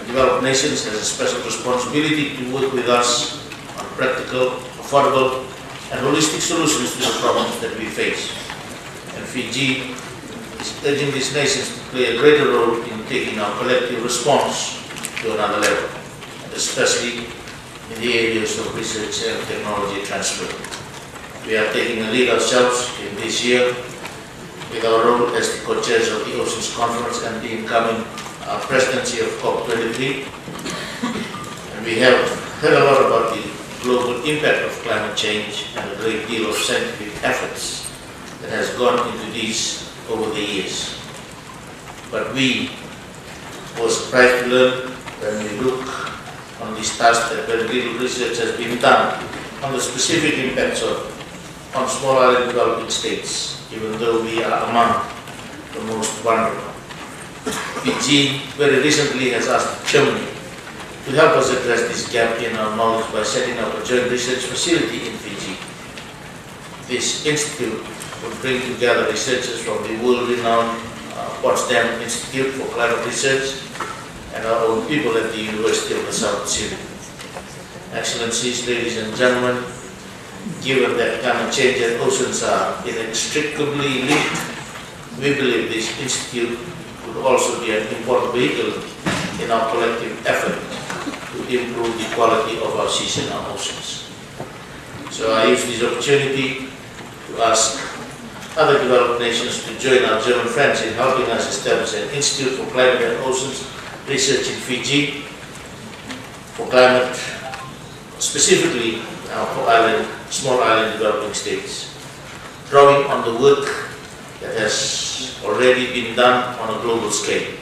developed nations has a special responsibility to work with us on practical, affordable, and holistic solutions to the problems that we face. And Fiji is urging these nations to play a greater role in taking our collective response to another level, especially in the areas of research and technology transfer. We are taking a lead ourselves in this year with our role as the co-chairs of the Oceans Conference and the incoming presidency of COP23. And we have heard a lot about the global impact of climate change and a great deal of scientific efforts that has gone into these over the years. But we were surprised to learn when we look on this task that very little research has been done on the specific impacts on small island developing states, even though we are among the most vulnerable. Fiji very recently has asked Germany to help us address this gap in our knowledge by setting up a joint research facility in Fiji. This institute will bring together researchers from the world-renowned Potsdam Institute for Climate Research and our own people at the University of the South Pacific. Excellencies, ladies and gentlemen, given that climate change and oceans are inextricably linked, we believe this institute would also be an important vehicle in our collective effort to improve the quality of our seas and our oceans. So I use this opportunity to ask other developed nations to join our German friends in helping us establish an Institute for Climate and Oceans Research in Fiji for climate, specifically for small island developing states, drawing on the work that has already been done on a global scale.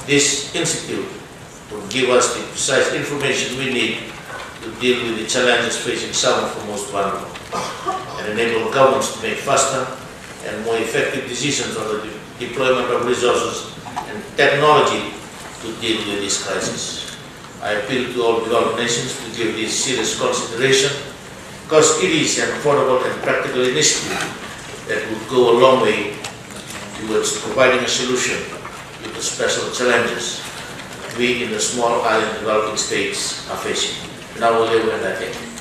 This institute will give us the precise information we need to deal with the challenges facing some of the most vulnerable and enable governments to make faster and more effective decisions on the deployment of resources and technology to deal with this crisis. I appeal to all developed nations to give this serious consideration because it is an affordable and practical initiative that would go a long way towards providing a solution to the special challenges we in the small island developing states are facing. Now we'll leave it at that.